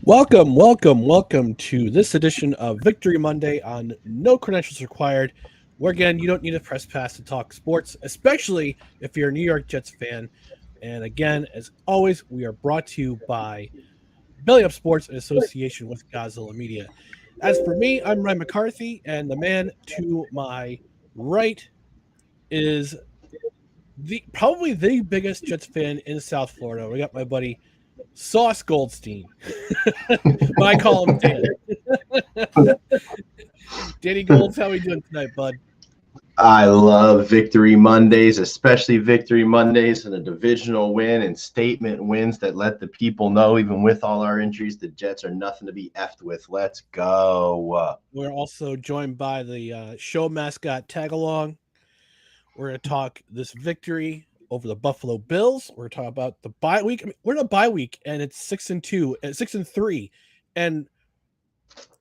Welcome to this edition of Victory Monday on No Credentials Required, where again, you don't need a press pass to talk sports, especially if you're a New York Jets fan. And again, as always, we are brought to you by Belly Up Sports in association with Godzilla Media. As for me, I'm Ryan McCarthy, and the man to my right is probably the biggest Jets fan in South Florida. We got my buddy Sauce Goldstein, but I call him Dan. Danny Golds, how are we doing tonight, bud? I love Victory Mondays, especially Victory Mondays and a divisional win and statement wins that let the people know, even with all our injuries, the Jets are nothing to be effed with. Let's go. We're also joined by the show mascot Tagalong. We're going to talk this victory over the Buffalo Bills. We're going to talk about the bye week. I mean, we're in a bye week, and it's 6-2, 6-3. And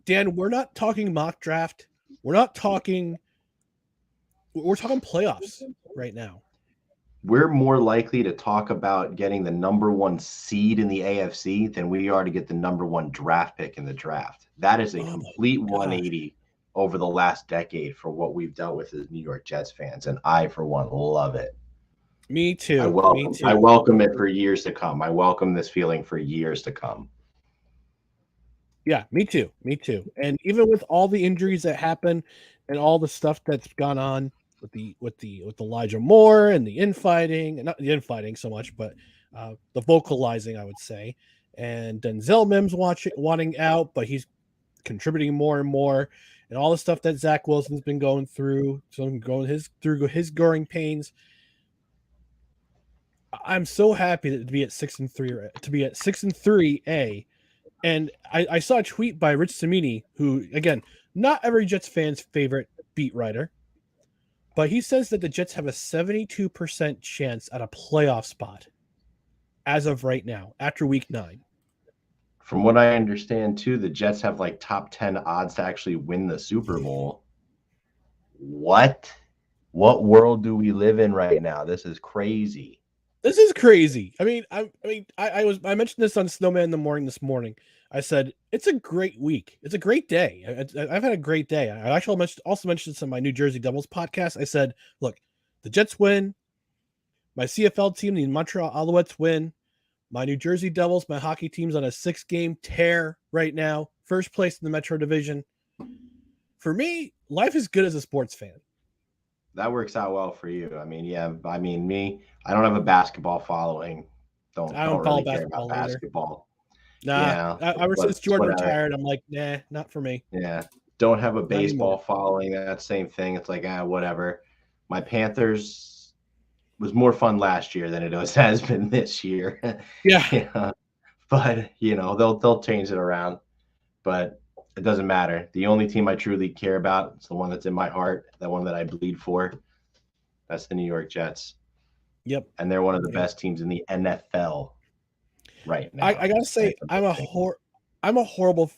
Dan, we're not talking mock draft. We're talking playoffs right now. We're more likely to talk about getting the number one seed in the AFC than we are to get the number one draft pick in the draft. That is a complete 180 over the last decade for what we've dealt with as New York Jets fans. And I, for one, love it. Me too. I welcome it for years to come. I welcome this feeling for years to come. Yeah, me too. And even with all the injuries that happen and all the stuff that's gone on with Elijah Moore and the infighting, and not the infighting so much, but the vocalizing, I would say, and Denzel Mims wanting out, but he's contributing more and more, and all the stuff that Zach Wilson's been going through, through his growing pains. I'm so happy to be at 6-3, to be at 6-3. And I saw a tweet by Rich Cimini, who, again, not every Jets fan's favorite beat writer, but he says that the Jets have a 72% chance at a playoff spot as of right now, after week 9. From what I understand, too, the Jets have like top 10 odds to actually win the Super Bowl. What world do we live in right now? This is crazy. This is crazy. I mentioned this on Snowman in the Morning this morning. I said it's a great week. It's a great day. I've had a great day. I actually also mentioned this on my New Jersey Devils podcast. I said, look, the Jets win. My CFL team, the Montreal Alouettes, win. My New Jersey Devils, my hockey team's on a 6-game tear right now. First place in the Metro Division. For me, life is good as a sports fan. That works out well for you. I mean, yeah. I mean, me, I don't have a basketball following. I don't really care about basketball. Nah, yeah, ever since Jordan retired, I'm like, nah, not for me. Yeah, don't have a baseball following. That same thing. It's like, whatever. My Panthers was more fun last year than it has been this year. Yeah. But they'll change it around. But it doesn't matter. The only team I truly care about is the one that's in my heart, the one that I bleed for. That's the New York Jets. Yep. And they're one of the best teams in the NFL right now. I gotta say, I'm a horrible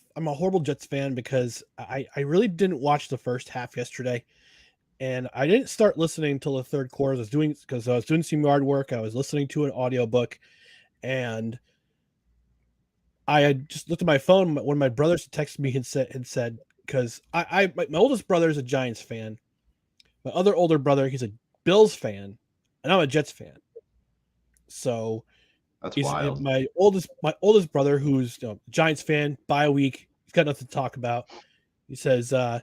Jets fan because I really didn't watch the first half yesterday, and I didn't start listening until the third quarter. Because I was doing some yard work. I was listening to an audiobook, and I had just looked at my phone. One of my brothers had texted me and said because my oldest brother is a Giants fan. My other older brother, he's a Bills fan, and I'm a Jets fan. So that's wild. My oldest brother, who's Giants fan, bye week, he's got nothing to talk about. He says, why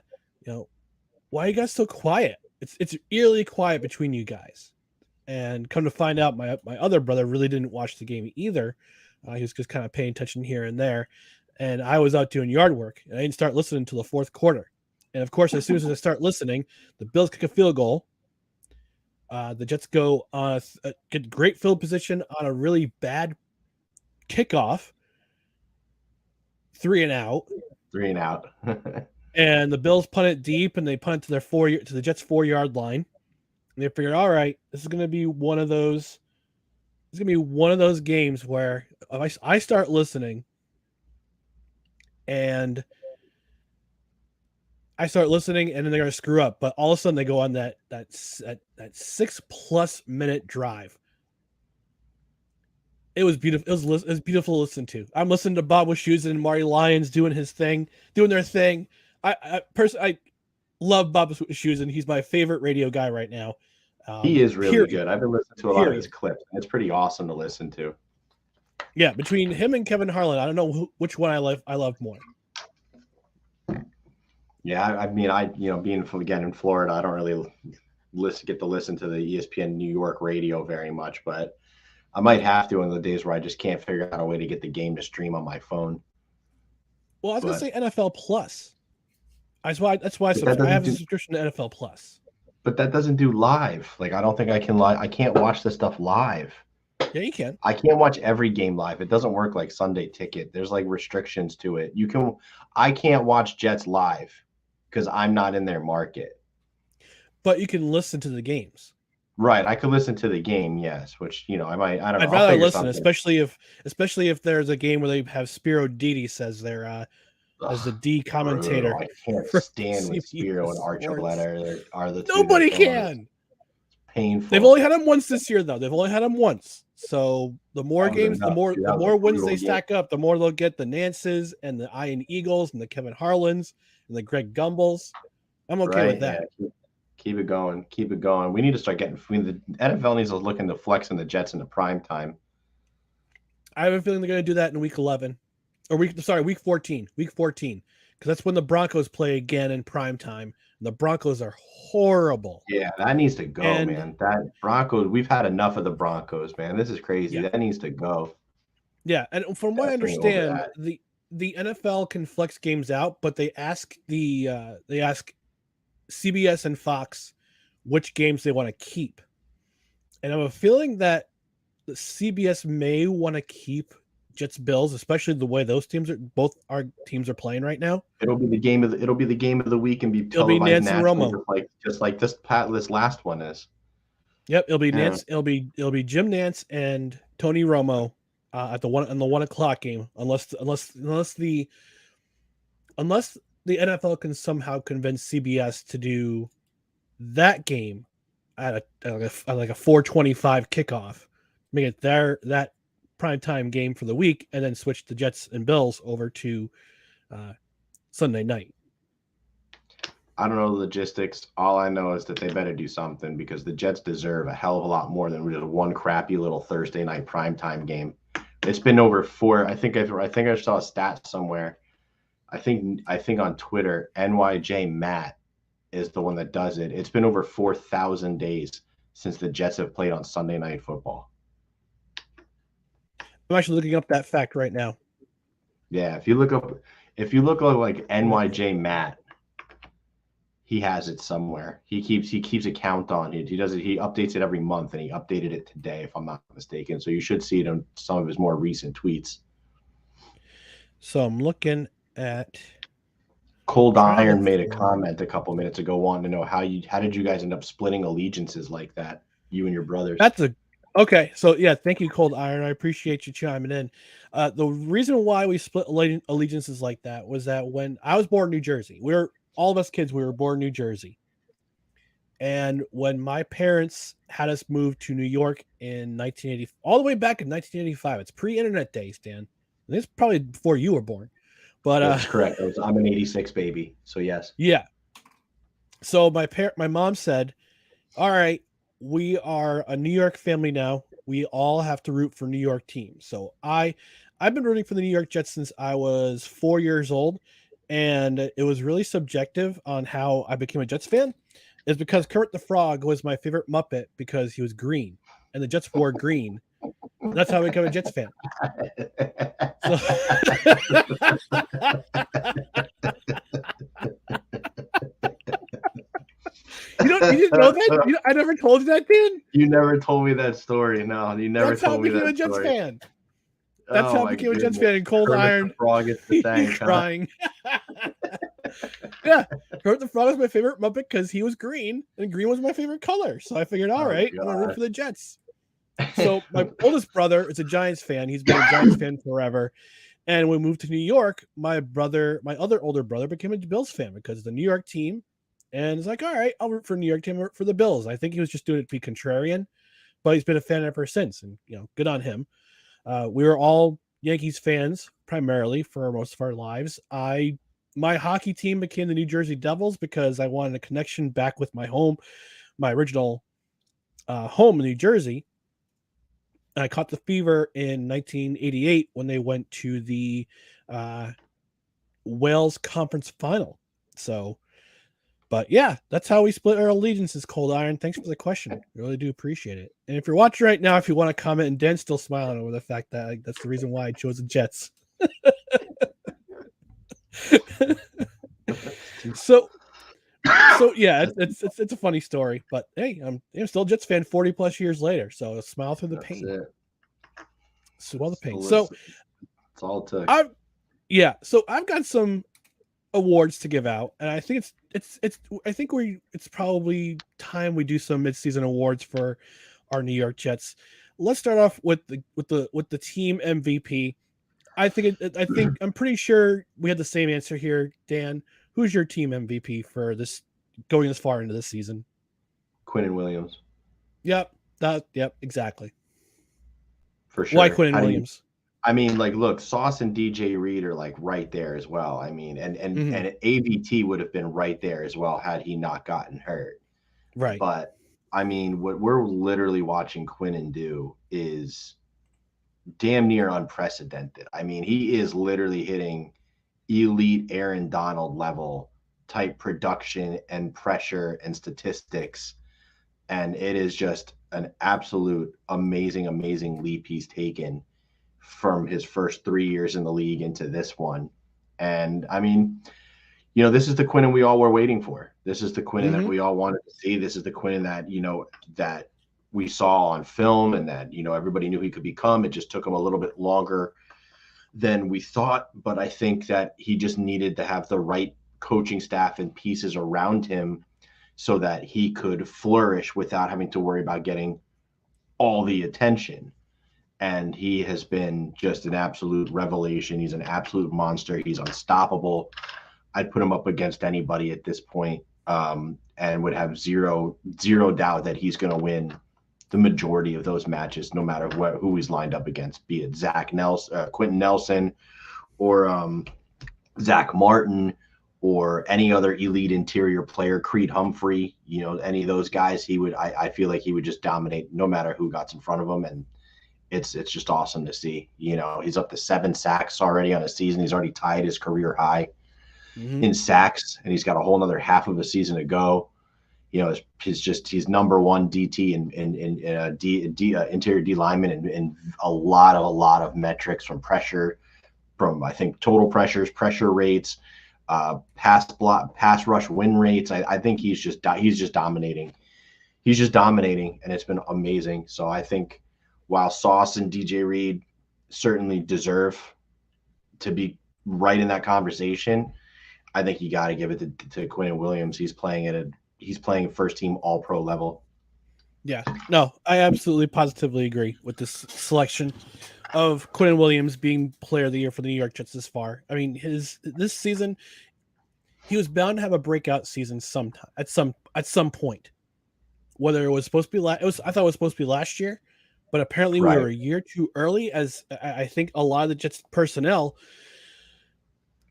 are you guys so quiet? It's eerily quiet between you guys. And come to find out, my other brother really didn't watch the game either. He was just kind of paying attention here and there. And I was out doing yard work, and I didn't start listening until the fourth quarter. And, of course, as soon as I start listening, the Bills kick a field goal. The Jets go get great field position on a really bad kickoff. 3 and out. And the Bills punt it deep, and they punt it to the Jets' 4-yard line. And they figured, all right, this is going to be one of those. It's going to be one of those games where I start listening, and then they're going to screw up. But all of a sudden, they go on that 6+ minute drive. It was beautiful. It was beautiful to listen to. I'm listening to Bob Wischusen and Marty Lyons doing their thing. I love Bob Wischusen. He's my favorite radio guy right now. He is really Period. good. I've been listening to a lot of his clips. It's pretty awesome to listen to. Yeah, between him and Kevin Harlan, I don't know which one I love more. Yeah, I mean, being again in Florida, I don't really get to listen to the ESPN New York radio very much, but I might have to on the days where I just can't figure out a way to get the game to stream on my phone. Well, I was gonna say NFL Plus. That's why I have a subscription to NFL Plus. But that doesn't do live. Like, I don't think I can I can't watch this stuff live. Yeah, you can. I can't watch every game live. It doesn't work like Sunday Ticket. There's like restrictions to it. I can't watch Jets live because I'm not in their market. But you can listen to the games. Right. I could listen to the game, yes, which, I don't know. I'd rather listen, especially if there's a game where they have Spiro Didi as the D commentator. I can't stand when Spiro and Archuleta are the two. Nobody can. Painful. They've only had him once this year, though. They've only had him once. So the more games, the more wins they stack up, the more they'll get the Nances and the Ian Eagles and the Kevin Harlans and the Greg Gumbles. I'm okay with that. Yeah. Keep it going. Keep it going. We need to start getting. The NFL needs to look into flexing the Jets into prime time. I have a feeling they're going to do that in week 11, or week 14, because that's when the Broncos play again in prime time. And the Broncos are horrible. Yeah, that needs to go, man. That Broncos, we've had enough of the Broncos, man. This is crazy. Yeah. That needs to go. Yeah, and from what I understand, the NFL can flex games out, but they ask CBS and Fox which games they want to keep. And I have a feeling that the CBS may want to keep Jets Bills, especially the way those both our teams are playing right now. It'll be the game of the week and be televised nationally, just like this last one is. Yep, it'll be Nance. It'll be Jim Nance and Tony Romo at the 1 o'clock game, unless the NFL can somehow convince CBS to do that game at a 4:25 kickoff, make it that primetime game for the week, and then switch the Jets and Bills over to Sunday night. I don't know the logistics. All I know is that they better do something because the Jets deserve a hell of a lot more than just one crappy little Thursday night primetime game. It's been over 4. I think I saw a stat somewhere. I think on Twitter, NYJ Matt is the one that does it. It's been over 4,000 days since the Jets have played on Sunday Night Football. I'm actually looking up that fact right now. Yeah, if you look up like NYJ Matt, he has it somewhere. He keeps a count on it. He does it. He updates it every month, and he updated it today, if I'm not mistaken. So you should see it on some of his more recent tweets. So I'm looking at Cold Iron made a comment a couple minutes ago wanting to know how did you guys end up splitting allegiances like that, you and your brothers? Okay. So yeah, thank you, Cold Iron. I appreciate you chiming in. The reason why we split allegiances like that was that when I was born in New Jersey, all of us kids, we were born in New Jersey. And when my parents had us move to New York in 1980, all the way back in 1985, it's pre-internet days, Dan. And it's probably before you were born. But that's correct. I'm an 86 baby. So yes. Yeah. So my mom said, all right, we are a New York family now. We all have to root for New York teams. So I've been rooting for the New York Jets since I was 4 years old. And it was really subjective on how I became a Jets fan. Is because Kermit the Frog was my favorite Muppet because he was green and the Jets wore green. And that's how I became a Jets fan. So... You didn't know that? I never told you that, Dan? You never told me that story. No, you never told me that story. That's how I became a Jets fan. That's how I became a Jets fan. And Cold Iron. The Frog is the thanks, crying. Yeah, Kermit the Frog was my favorite Muppet because he was green, and green was my favorite color. So I figured, all right, I'm going to root for the Jets. So my oldest brother is a Giants fan. He's been a Giants fan forever. And when we moved to New York, my other older brother became a Bills fan because of the New York team. And it's like, all right, I'll root for New York team, I'll root for the Bills. I think he was just doing it to be contrarian, but he's been a fan ever since. And, good on him. We were all Yankees fans primarily for most of our lives. My hockey team became the New Jersey Devils because I wanted a connection back with my home, my original home in New Jersey. And I caught the fever in 1988 when they went to the uh, Wales Conference Final. So, but yeah, that's how we split our allegiances, Cold Iron. Thanks for the question. Really do appreciate it. And if you're watching right now, if you want to comment, and Dan's still smiling over the fact that that's the reason why I chose the Jets. so yeah, it's a funny story, but hey, I'm still a Jets fan 40 plus years later. So smile through the pain. Swallow the pain. So it's all it took. So I've got some awards to give out, and I think it's probably time we do some midseason awards for our New York Jets. Let's start off with the team MVP. I think I'm pretty sure we had the same answer here, Dan. Who's your team MVP for this going this far into this season? Quinnen Williams. Yep, exactly. For sure. Why Quinnen Williams? Look, Sauce and DJ Reed are like right there as well. I mean, and AVT would have been right there as well had he not gotten hurt. Right. But I mean, what we're literally watching Quinnen do is damn near unprecedented. I mean, he is literally hitting elite Aaron Donald level type production and pressure and statistics. And it is just an absolute amazing leap he's taken from his first 3 years in the league into this one. And I mean, this is the Quinnen we all were waiting for. This is the Quinnen that we all wanted to see. This is the Quinnen that, that we saw on film and that, everybody knew he could become. It just took him a little bit longer than we thought. But I think that he just needed to have the right coaching staff and pieces around him so that he could flourish without having to worry about getting all the attention. And he has been just an absolute revelation. He's an absolute monster. He's unstoppable. I'd put him up against anybody at this point, and would have zero doubt that he's going to win the majority of those matches, no matter who he's lined up against, be it Quentin Nelson, or Zach Martin, or any other elite interior player, Creed Humphrey. Any of those guys, I feel like he would just dominate no matter who got in front of him. And it's just awesome to see. He's up to 7 sacks already on a season. He's already tied his career high in sacks, and he's got a whole another half of a season to go. He's number one DT in interior D lineman, and a lot of metrics from pressure, from I think total pressures, pressure rates, pass rush win rates. I think he's just dominating. He's just dominating, and it's been amazing. So I think while Sauce and DJ Reed certainly deserve to be right in that conversation, I think you got to give it to Quinnen Williams. He's playing first team all pro level. Yeah, no, I absolutely positively agree with this selection of Quinnen Williams being player of the year for the New York Jets this far. I mean, this season, he was bound to have a breakout season sometime at some point. Whether it was supposed to be I thought it was supposed to be last year, but apparently we were a year too early. As I think a lot of the Jets personnel,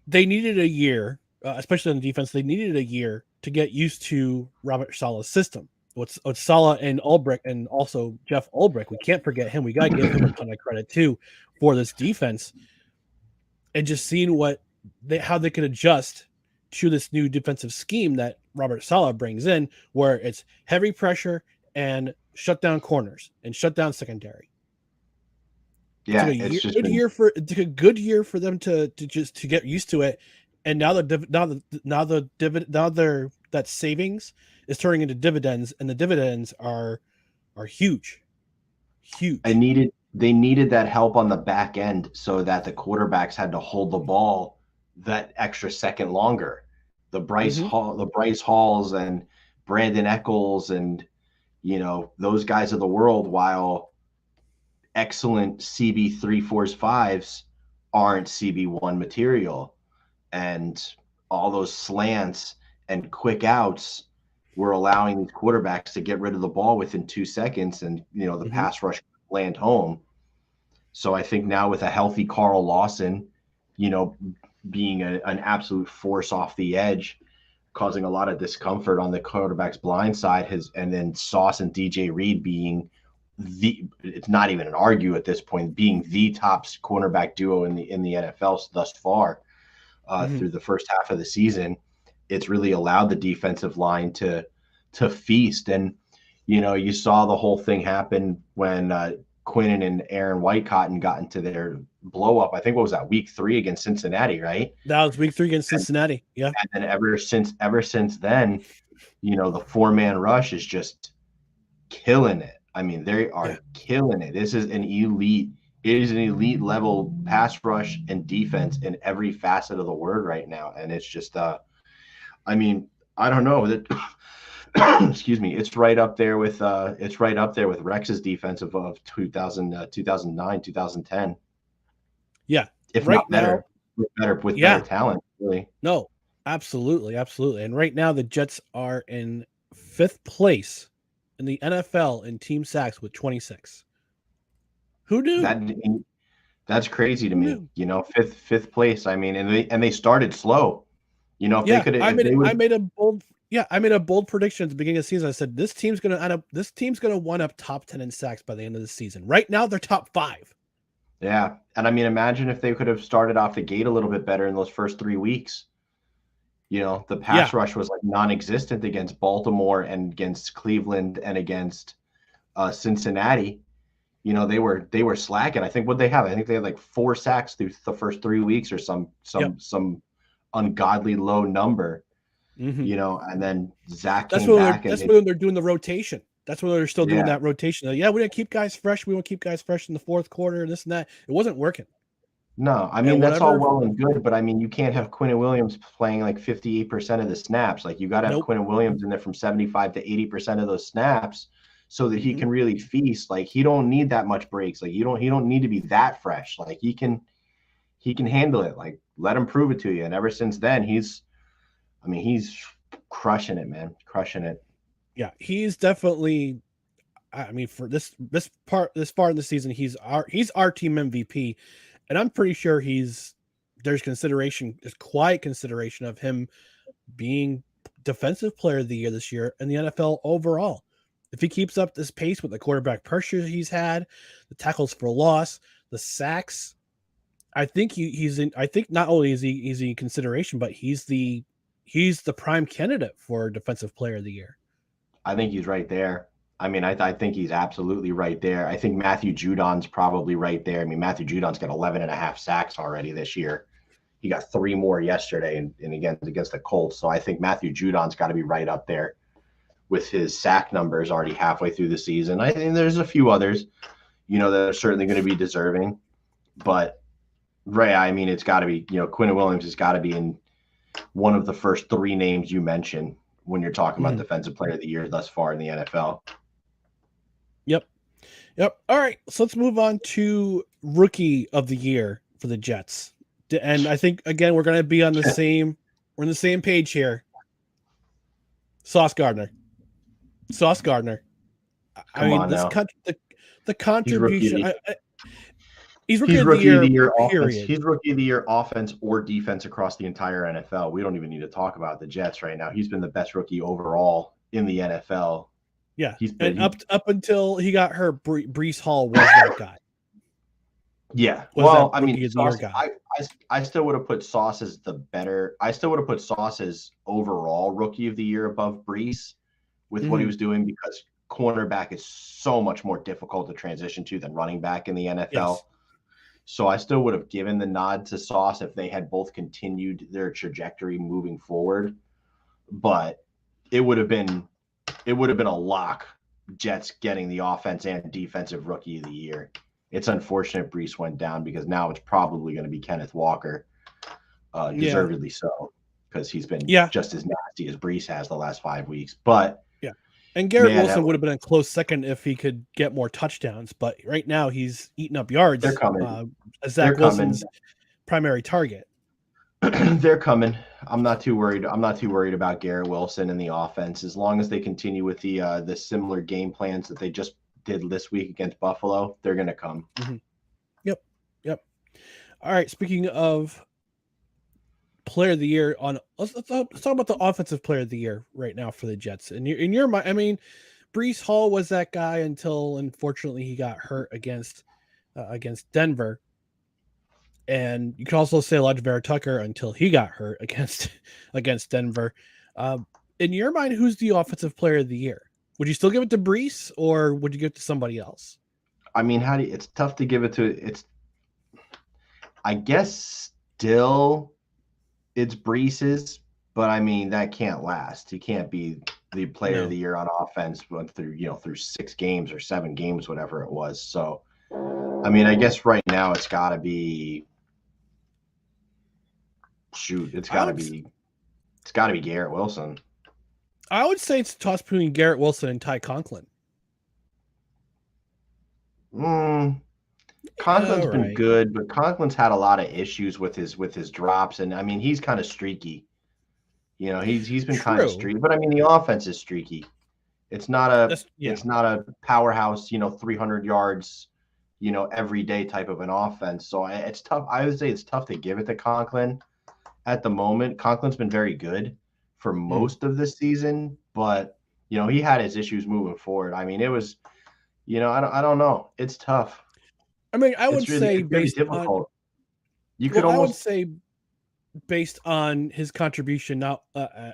they needed a year, especially on the defense. They needed a year to get used to Robert Saleh's system. With Saleh and Ulbrich, and also Jeff Ulbrich, we can't forget him. We got to give him a ton of credit too for this defense, and just seeing how they could adjust to this new defensive scheme that Robert Saleh brings in, where it's heavy pressure and shut down corners and shut down secondary. Yeah, it took a good year for them to get used to it, and now that savings is turning into dividends, and the dividends are huge. They needed that help on the back end so that the quarterbacks had to hold the ball that extra second longer. The Bryce Halls and Brandon Eccles and those guys of the world, while excellent CB 3, 4s, 5s, aren't CB1 material, and all those slants and quick outs were allowing these quarterbacks to get rid of the ball within 2 seconds, and the pass rush land home. So I think now with a healthy Carl Lawson, you know, being an absolute force off the edge, causing a lot of discomfort on the quarterback's blind side, and then Sauce and DJ Reed being it's not even an argue at this point, being the top cornerback duo in the NFL thus far through the first half of the season. It's really allowed the defensive line to feast. And you saw the whole thing happen when Quinnen and Aaron Whitecotton got into their blow up. I think what was that, week 3 against Cincinnati, right? That was week 3 against Cincinnati. Yeah. And then ever since then, the 4-man rush is just killing it. I mean, they are killing it. This is an elite level pass rush and defense in every facet of the word right now. And it's just, I don't know that. Excuse me. It's right up there with Rex's defense of 2009, 2010. Yeah. If right not better, now, with better talent, really. No, absolutely. Absolutely. And right now the Jets are in 5th place in the NFL in team sacks with 26. Who knew? That's crazy to me. Fifth place. I mean, and they started slow. If they could, I made a bold prediction at the beginning of the season. I said this team's going to wind up top 10 in sacks by the end of the season. Right now, they're top 5. Yeah, and I mean, imagine if they could have started off the gate a little bit better in those first 3 weeks. The pass rush was like non-existent against Baltimore and against Cleveland and against Cincinnati. They were slacking. I think what they have, I think they had like 4 sacks through the first 3 weeks or some ungodly low number. And then Zach came back. That's when they're doing the rotation. That's when they're still doing that rotation. We want to keep guys fresh. We want to keep guys fresh in the fourth quarter, this and that. It wasn't working. No, I mean, that's all well and good, but I mean, you can't have Quinnen Williams playing like 58% of the snaps. Like, you got to have Quinnen Williams in there from 75 to 80% of those snaps so that he can really feast. Like, he don't need that much breaks. Like, he don't need to be that fresh. Like, he can handle it. Like, let him prove it to you. And ever since then, he's crushing it, man. Crushing it. Yeah, he's definitely, for this far in the season, he's our team MVP. And I'm pretty sure there's quiet consideration of him being defensive player of the year this year in the NFL overall. If he keeps up this pace with the quarterback pressure he's had, the tackles for loss, the sacks, I think I think not only is he in consideration, but he's the prime candidate for defensive player of the year. I think he's right there. I mean, I think he's absolutely right there. I think Matthew Judon's probably right there. I mean, Matthew Judon's got 11.5 sacks already this year. He got 3 more yesterday and against the Colts. So I think Matthew Judon's got to be right up there with his sack numbers already halfway through the season. I think there's a few others, that are certainly going to be deserving. But, Ray, I mean, it's got to be, Quinnen Williams has got to be in one of the first 3 names you mentioned when you're talking about defensive player of the year thus far in the NFL. Yep. All right. So let's move on to rookie of the year for the Jets. And I think, again, we're going to be on the same page here. Sauce Gardner. I mean, the contribution. He's rookie of the year offense. He's rookie of the year offense or defense across the entire NFL. We don't even need to talk about the Jets right now. He's been the best rookie overall in the NFL. Yeah, up until he got hurt, Breece Hall was that guy. Yeah, well, I mean, Sauce, I still would have put Sauce as I still would have put Sauce as overall rookie of the year above Breece with what he was doing, because cornerback is so much more difficult to transition to than running back in the NFL. Yes. So I still would have given the nod to Sauce if they had both continued their trajectory moving forward, but it would have been a lock, Jets getting the offense and defensive rookie of the year. It's unfortunate Breece went down, because now it's probably going to be Kenneth Walker, deservedly so, because he's been just as nasty as Breece has the last 5 weeks. But and Garrett Wilson would have been a close second if he could get more touchdowns. But right now he's eating up yards. They're coming. As Zach Wilson's primary target. They're coming. I'm not too worried. I'm not too worried about Garrett Wilson and the offense, as long as they continue with the similar game plans that they just did this week against Buffalo. They're going to come. All right. Speaking of player of the year, let's talk about the offensive player of the year right now for the Jets. In your mind, I mean, Brees Hall was that guy until unfortunately he got hurt against Denver. And you can also say Elijah Vera Tucker until he got hurt against Denver. In your mind, who's the offensive player of the year? Would you still give it to Brees or would you give it to somebody else? I mean, it's tough to give it to I guess still it's Brees's, but I mean that can't last. He can't be the player of the year on offense through 6 games or 7 games, whatever it was. So I mean, I guess right now it's got to be it's got to be Garrett Wilson. I would say it's a toss between Garrett Wilson and Ty Conklin. Conklin's been good, but Conklin's had a lot of issues with his drops, and I mean he's kind of streaky. He's been kind of streaky, but I mean the offense is streaky. It's not a powerhouse, 300 yards, every day type of an offense. So it's tough. I would say it's tough to give it to Conklin at the moment. Conklin's been very good for most of the season, but he had his issues moving forward. I mean, it was, I don't know. It's tough. I mean, I would say based difficult. I would say based on his contribution now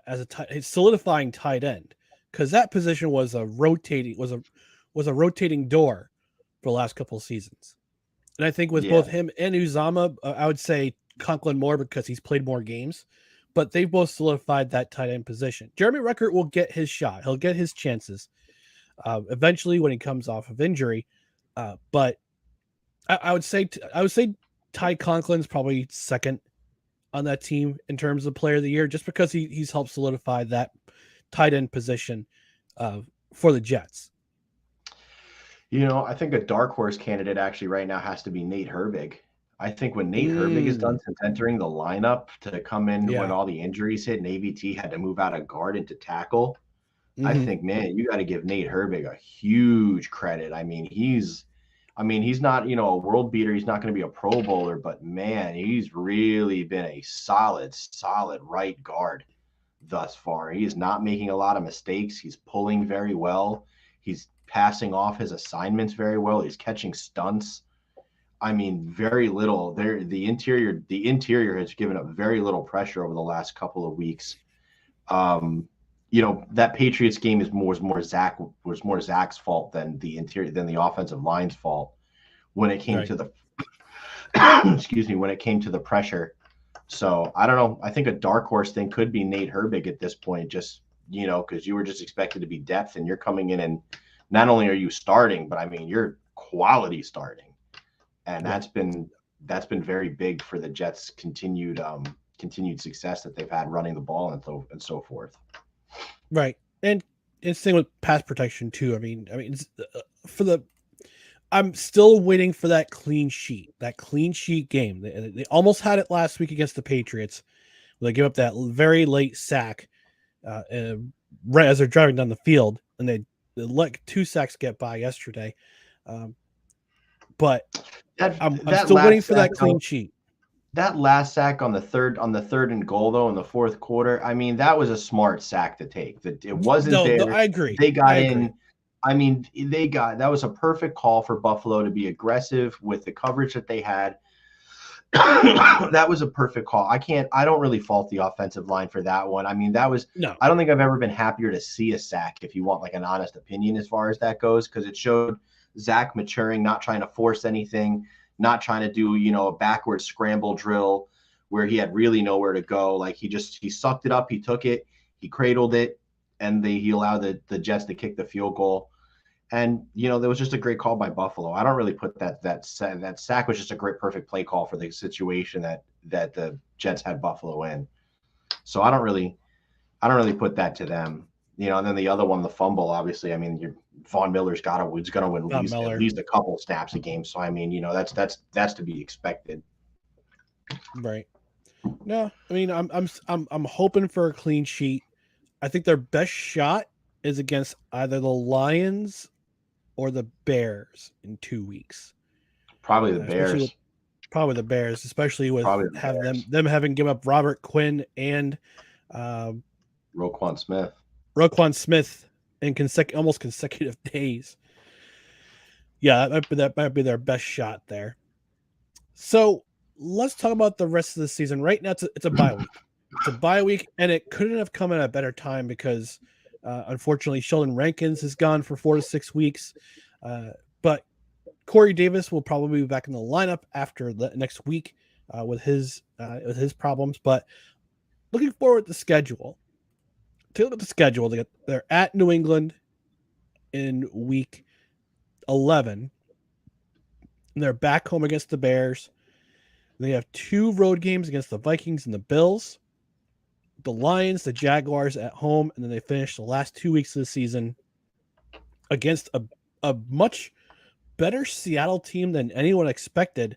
as his solidifying tight end, because that position was a rotating door for the last couple of seasons, and I think with both him and Uzama, I would say Conklin more because he's played more games, but they've both solidified that tight end position. Jeremy Ruckert will get his shot; he'll get his chances eventually when he comes off of injury, but. I would say Ty Conklin's probably second on that team in terms of player of the year, just because he's helped solidify that tight end position for the Jets. I think a dark horse candidate actually right now has to be Nate Herbig. I think when Nate Herbig is done since entering the lineup to come in when all the injuries hit and AVT had to move out of guard into tackle, I think, man, you got to give Nate Herbig a huge credit. I mean, he's not, a world beater. He's not going to be a Pro Bowler, but man, he's really been a solid right guard thus far. He is not making a lot of mistakes. He's pulling very well. He's passing off his assignments very well. He's catching stunts. I mean, very little there. The interior has given up very little pressure over the last couple of weeks. That Patriots game was more Zach's fault than the offensive line's fault when it came to the when it came to the pressure. So I don't know. I think a dark horse thing could be Nate Herbig at this point, just because you were just expected to be depth and you're coming in and not only are you starting, but I mean you're quality starting, and that's been very big for the Jets' continued success that they've had running the ball and so forth. Right, and it's same with pass protection too. I mean, I'm still waiting for that clean sheet game. They almost had it last week against the Patriots. They gave up that very late sack right as they're driving down the field, and they let 2 sacks get by yesterday. But I'm still waiting for that clean sheet. That last sack on the third and goal, though, in the fourth quarter, I mean, that was a smart sack to take. It wasn't there. No, I agree. They got in. I mean, that was a perfect call for Buffalo to be aggressive with the coverage that they had. That was a perfect call. I don't really fault the offensive line for that one. I mean, I don't think I've ever been happier to see a sack, if you want like an honest opinion as far as that goes, because it showed Zach maturing, not trying to force anything, not trying to do, a backward scramble drill where he had really nowhere to go. Like he sucked it up. He took it, he cradled it, and he allowed the Jets to kick the field goal. And, there was just a great call by Buffalo. I don't really put that sack was just a great, perfect play call for the situation that the Jets had Buffalo in. So I don't really put that to them. And then the other one, the fumble, obviously, I mean, Von Miller's going to win at least a couple snaps a game. So, I mean, that's to be expected. Right. No, I mean, I'm hoping for a clean sheet. I think their best shot is against either the Lions or the Bears in 2 weeks. Probably the Bears. Probably the Bears, especially with Probably the having Bears. them having given up Robert Quinn and um, Roquan Smith. Roquan Smith in almost consecutive days. Yeah, that might be their best shot there. So let's talk about the rest of the season. Right now, it's a bye week. It's a bye week, and it couldn't have come at a better time because, unfortunately, Sheldon Rankins is gone for 4 to 6 weeks. But Corey Davis will probably be back in the lineup after the next week with his problems. But looking forward to the schedule. Take a look at the schedule. They're at New England in week 11. And they're back home against the Bears. They have 2 road games against the Vikings and the Bills, the Lions, the Jaguars at home, and then they finish the last 2 weeks of the season against a much better Seattle team than anyone expected,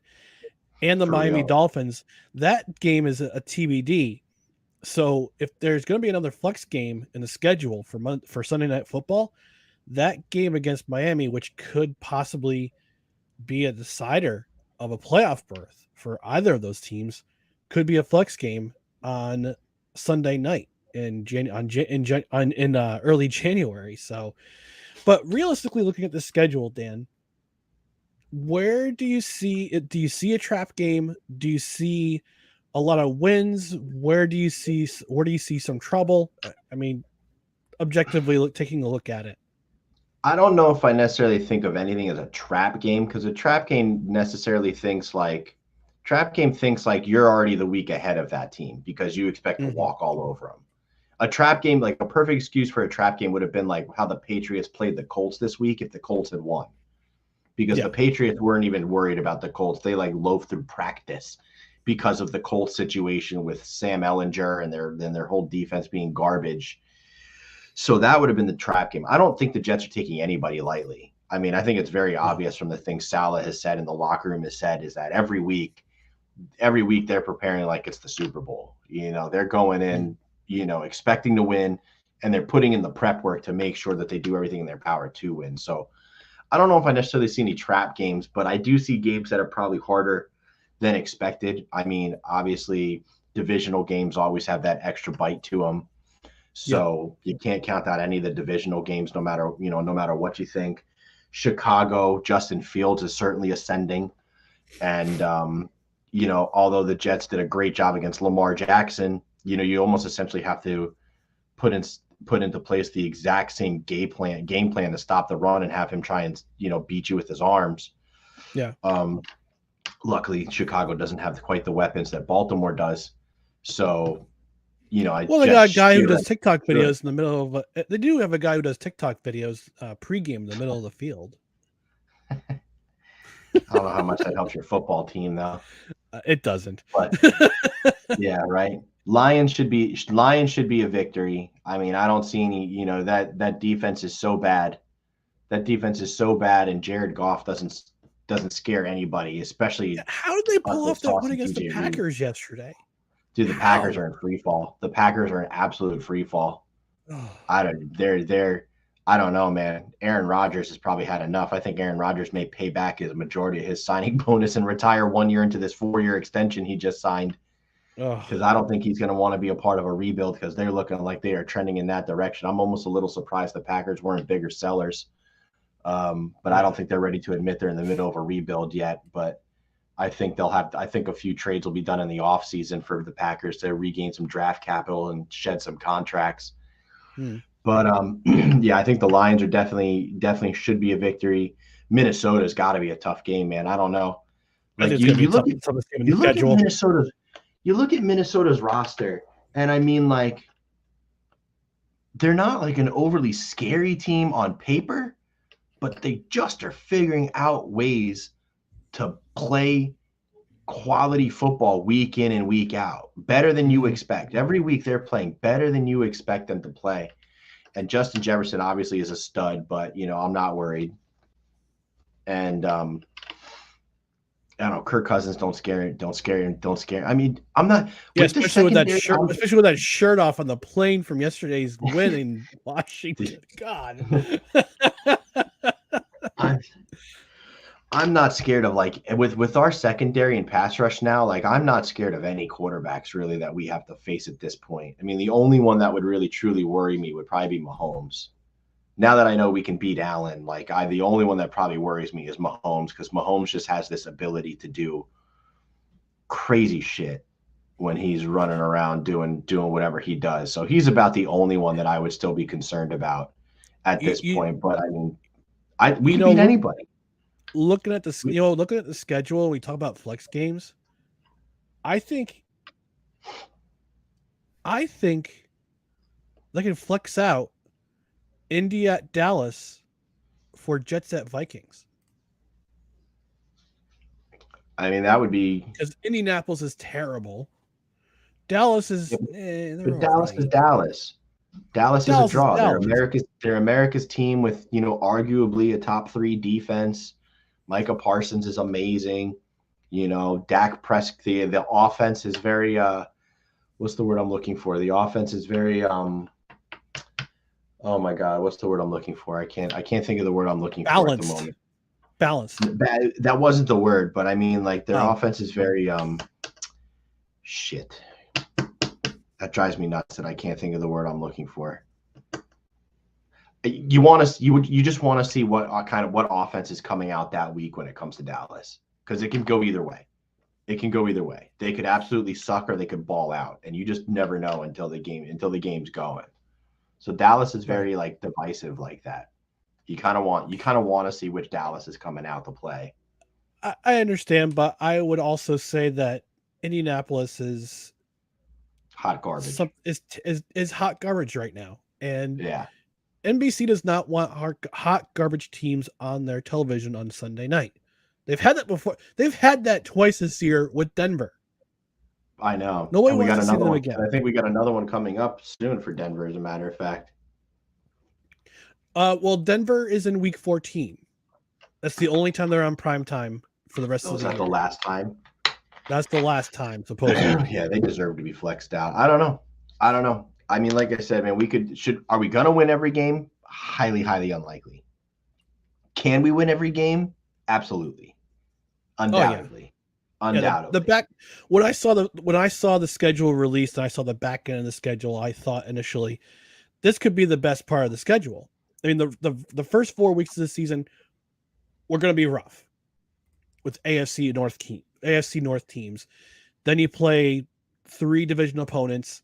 and the Miami Dolphins. That game is a TBD. So if there's going to be another flex game in the schedule for Sunday Night Football, that game against Miami, which could possibly be a decider of a playoff berth for either of those teams, could be a flex game on Sunday night in early January. So, but realistically, looking at the schedule, Dan, where do you see it? Do you see a trap game? Do you see a lot of wins? Where do you see some trouble? I mean, objectively, taking a look at it. I don't know if I necessarily think of anything as a trap game, because a trap game thinks like you're already the week ahead of that team because you expect to walk all over them. A trap game, like a perfect excuse for a trap game, would have been like how the Patriots played the Colts this week if the Colts had won, because the Patriots weren't even worried about the Colts. They like loafed through practice because of the Colts situation with Sam Ellinger and their whole defense being garbage. So that would have been the trap game. I don't think the Jets are taking anybody lightly. I mean, I think it's very obvious from the things Saleh has said and the locker room has said is that every week they're preparing like it's the Super Bowl. You know, they're going in, expecting to win, and they're putting in the prep work to make sure that they do everything in their power to win. So I don't know if I necessarily see any trap games, but I do see games that are probably harder than expected. I mean, obviously, divisional games always have that extra bite to them. So you can't count out any of the divisional games, no matter what you think. Chicago, Justin Fields is certainly ascending. And, although the Jets did a great job against Lamar Jackson, you almost essentially have to put into place the exact same game plan to stop the run and have him try and, beat you with his arms. Yeah. Luckily, Chicago doesn't have quite the weapons that Baltimore does. So, they got a guy who does TikTok videos in the middle of. They do have a guy who does TikTok videos pregame in the middle of the field. I don't know how much that helps your football team, though. It doesn't. But yeah, right. Lions should be a victory. I mean, I don't see any. That defense is so bad. That defense is so bad, and Jared Goff doesn't scare anybody, especially. How did they pull off that win against the Packers yesterday? Dude, the Packers are in free fall. The Packers are in absolute free fall. I don't know, man. Aaron Rodgers has probably had enough. I think Aaron Rodgers may pay back his majority of his signing bonus and retire 1 year into this 4-year extension he just signed. Because I don't think he's going to want to be a part of a rebuild, because they're looking like they are trending in that direction. I'm almost a little surprised the Packers weren't bigger sellers. But I don't think they're ready to admit they're in the middle of a rebuild yet. But I think a few trades will be done in the offseason for the Packers to regain some draft capital and shed some contracts. But I think the Lions are definitely should be a victory. Minnesota's got to be a tough game, man. I don't know. Like you look at Minnesota's roster, and I mean, like, they're not like an overly scary team on paper, but they just are figuring out ways to play quality football week in and week out, better than you expect. Every week they're playing better than you expect them to play. And Justin Jefferson obviously is a stud, but I'm not worried. And I don't know, Kirk Cousins don't scare. I mean, I'm not. Especially with that shirt off on the plane from yesterday's win in Washington. God. I'm not scared of like with our secondary and pass rush now. Like I'm not scared of any quarterbacks really that we have to face at this point. I mean, the only one that would really truly worry me would probably be Mahomes. Now that I know we can beat Allen, the only one that probably worries me is Mahomes because Mahomes just has this ability to do crazy shit when he's running around doing whatever he does. So he's about the only one that I would still be concerned about at this point. But I mean, we can beat anybody. Looking at the schedule, we talk about flex games. I think they can flex out Indy at Dallas for Jets at Vikings. I mean, that would be because Indianapolis is terrible. Dallas is but Dallas is Dallas. Dallas is a draw. They're America's team with, arguably a top 3 defense. Micah Parsons is amazing. Dak Prescott, the offense is very what's the word I'm looking for? The offense is very oh my God, what's the word I'm looking for? I can't think of the word I'm looking for at the moment. Balanced. That wasn't the word, but I mean like their offense is very shit. That drives me nuts that I can't think of the word I'm looking for. You just want to see what offense is coming out that week when it comes to Dallas, because it can go either way. They could absolutely suck or they could ball out, and you just never know until the game's going. So Dallas is very divisive like that. You kind of want to see which Dallas is coming out to play. I understand, but I would also say that Indianapolis is hot garbage. Is hot garbage right now, and yeah. NBC does not want hot garbage teams on their television on Sunday night. They've had that before. They've had that twice this year with Denver. I know. Nobody wants to see them again. I think we got another one coming up soon for Denver, as a matter of fact. Well, Denver is in week 14. That's the only time they're on prime time for the rest of the year. Is that the last time? That's the last time, supposedly. Yeah, they deserve to be flexed out. I don't know. I mean, like I said, man, are we going to win every game? Highly, highly unlikely. Can we win every game? Absolutely. Undoubtedly. Oh, yeah. Undoubtedly. When I saw the schedule released and I saw the back end of the schedule, I thought initially this could be the best part of the schedule. I mean, the first 4 weeks of the season were going to be rough with AFC North teams. Then you play 3 division opponents.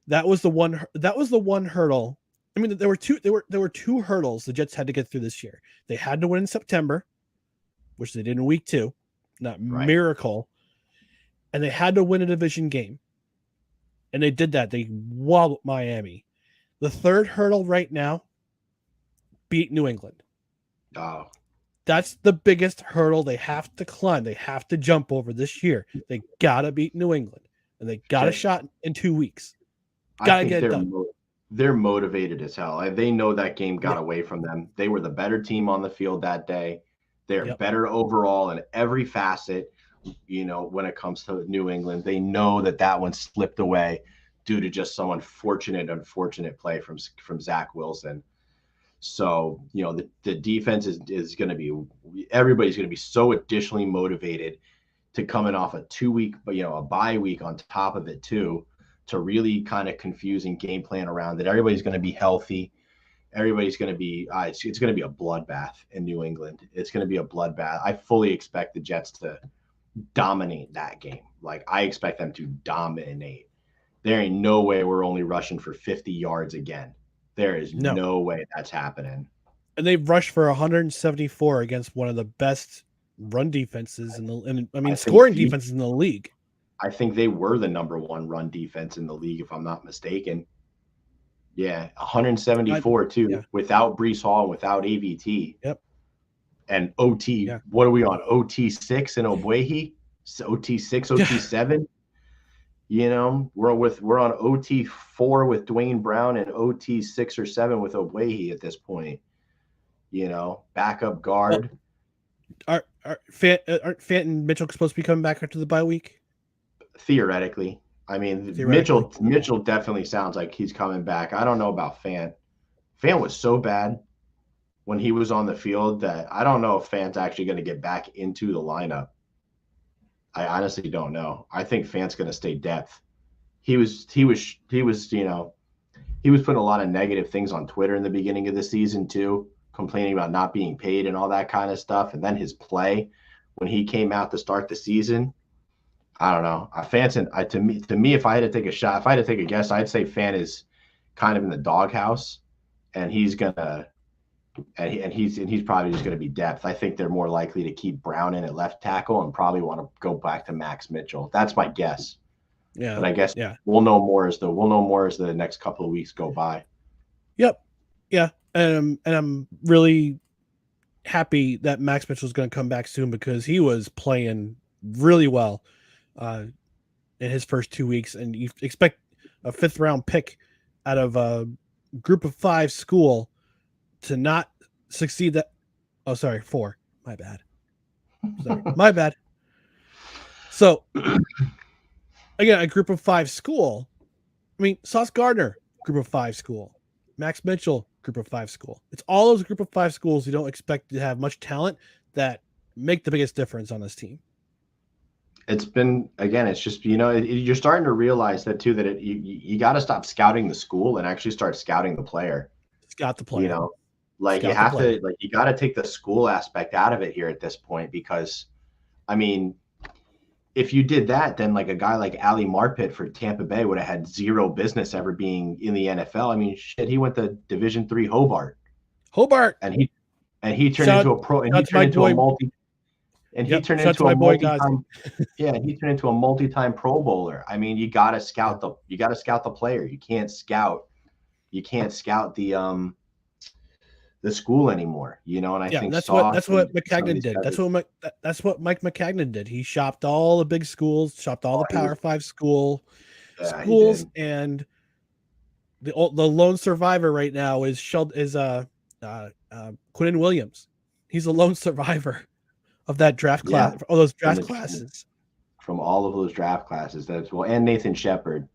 That was the one hurdle. I mean, there were two hurdles the Jets had to get through this year. They had to win in September, which they did in week 2, not right. Miracle, and they had to win a division game, and they did that. They walloped Miami. The third hurdle right now, beat New England. Oh. That's the biggest hurdle they have to climb. They have to jump over this year. They gotta beat New England, and they got a shot in 2 weeks. Gotta get it done. They're motivated as hell. They know that game got away from them. They were the better team on the field that day. They're better overall in every facet. When it comes to New England, they know that one slipped away due to just some unfortunate play from Zach Wilson. So, the defense is going to be, everybody's going to be so additionally motivated to coming off a 2-week, a bye week on top of it too, to really kind of confusing game plan around it. Everybody's going to be healthy. Everybody's going to be, it's going to be a bloodbath in New England. It's going to be a bloodbath. I fully expect the Jets to dominate that game. I expect them to dominate. There ain't no way we're only rushing for 50 yards again. There is no way that's happening. And they've rushed for 174 against one of the best run defenses scoring defenses in the league. I think they were the number 1 run defense in the league, if I'm not mistaken. Yeah, 174 too, without Breece Hall and without AVT. Yep. And OT, what are we on? OT 6 and Ogbuehi? OT 6, OT 7? We're on OT 4 with Dwayne Brown and OT 6 or 7 with Ogbuehi at this point. Backup guard. Aren't Fant and Mitchell supposed to be coming back after the bye week? Theoretically. I mean, Mitchell definitely sounds like he's coming back. I don't know about Fant. Fant was so bad. when he was on the field that I don't know if Fant's actually going to get back into the lineup. I honestly don't know. I think Fant's going to stay depth. He was putting a lot of negative things on Twitter in the beginning of the season too, complaining about not being paid and all that kind of stuff. And then his play when he came out to start the season, I don't know. To me, if I had to take a shot, if I had to take a guess, I'd say Fan is kind of in the doghouse, and he's gonna he's probably just gonna be depth. I think they're more likely to keep Brown in at left tackle and probably want to go back to Max Mitchell. That's my guess. Yeah. But I guess yeah. we'll know more as the next couple of weeks go by. Yep. Yeah. And I'm really happy that Max Mitchell is going to come back soon because he was playing really well in his first 2 weeks, and you expect a 5th round pick out of a group of 5 school to not succeed. That 4. My bad. My bad. So again, a group of 5 school. I mean, Sauce Gardner, group of 5 school. Max Mitchell, group of 5 school. It's all those group of 5 schools you don't expect to have much talent that make the biggest difference on this team. It's been, again, it's just, you're starting to realize that too, that you got to stop scouting the school and actually start scouting the player. Scout the player. You got to take the school aspect out of it here at this point, because I mean, if you did that, then like a guy like Ali Marpet for Tampa Bay would have had zero business ever being in the NFL. I mean, shit, he went to Division III Hobart, and he turned into a pro, and he turned into a multi, and he turned into a multi-time, he turned into a multi-time Pro Bowler. I mean, you got to scout the player. You can't scout the school anymore, and I think that's what McCagnon did. That's what Mike McCagnon did. He shopped all the big schools, shopped all the Power 5 schools, and the lone survivor right now is Quinnen Williams. He's a lone survivor of that draft class, all those draft classes. From all of those draft classes, and Nathan Shepard.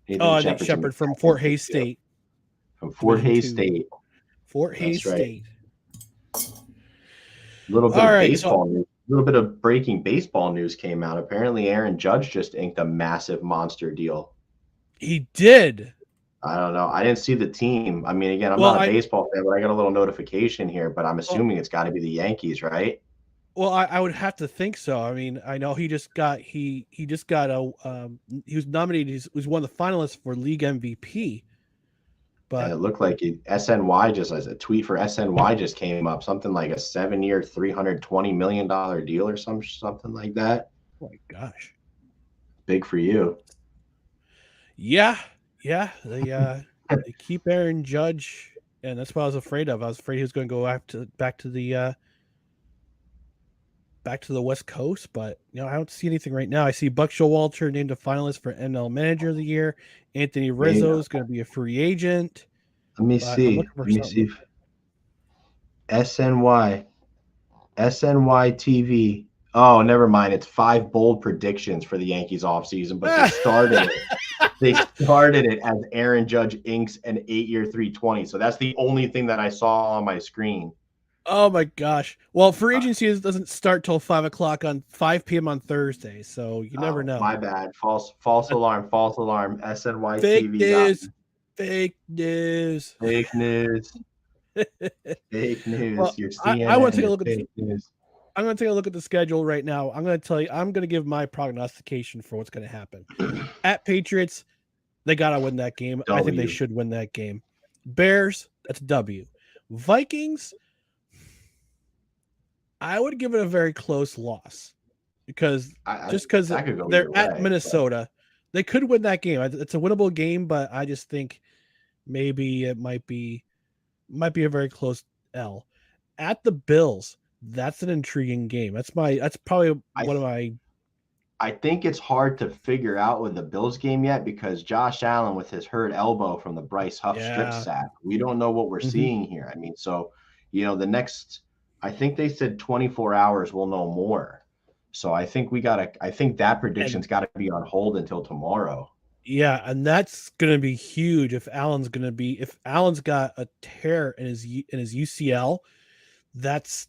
Nathan Shepard from Fort Hays State. Fort Hays State. A little bit of baseball news. A little bit of breaking baseball news came out. Apparently, Aaron Judge just inked a massive monster deal. He did. I don't know. I didn't see the team. I mean, again, I'm not a baseball fan, but I got a little notification here. But I'm assuming it's got to be the Yankees, right? Well, I would have to think so. I mean, I know he was nominated. He was one of the finalists for league MVP. But and it looked like SNY just as a tweet for SNY just came up, something like a 7-year, $320 million deal or something like that. Oh my gosh, big for you. Yeah. They keep Aaron Judge, and that's what I was afraid of. I was afraid he was going to go back to the West Coast, but I don't see anything right now. I see Buck Showalter named a finalist for NL Manager of the Year. Anthony Rizzo is going to be a free agent. Let me see. SNY TV. Oh, never mind. It's 5 bold predictions for the Yankees offseason, but they started it as Aaron Judge inks an 8-year $320. So that's the only thing that I saw on my screen. Oh my gosh! Well, free agency doesn't start till 5 p.m. on Thursday, so you never know. My bad. False alarm. SNY Fake TV. News. Fake news. Fake news. Fake news. Well, Your CNN I want to take a look fake news. I'm going to take a look at the schedule right now. I'm going to tell you. I'm going to give my prognostication for what's going to happen. At Patriots, they got to win that game. I think they should win that game. Bears, that's a W. Vikings, I would give it a very close loss because they're at Minnesota. They could win that game. It's a winnable game, but I just think maybe it might be a very close L. At the Bills, that's an intriguing game. That's probably one of my. I think it's hard to figure out with the Bills game yet because Josh Allen with his hurt elbow from the Bryce Huff strip sack. We don't know what we're seeing here. I mean, so the next. I think they said 24 hours we'll know more. So I think that prediction's got to be on hold until tomorrow. Yeah, and that's gonna be huge if Allen's got a tear in his UCL. That's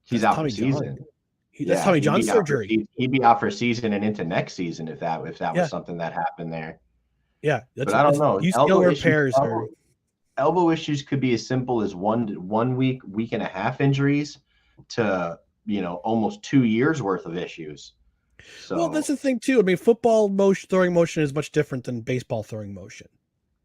He's that's out for Tommy John. season. That's Yeah, Tommy John surgery. he'd be out for season and into next season if that was Yeah, something that happened there. yeah. But I don't That's know. UCL repairs are. Elbow issues could be as simple as one week and a half injuries to almost 2 years worth of issues. Well, that's So the thing too. I mean, football motion throwing motion is much different than baseball throwing motion.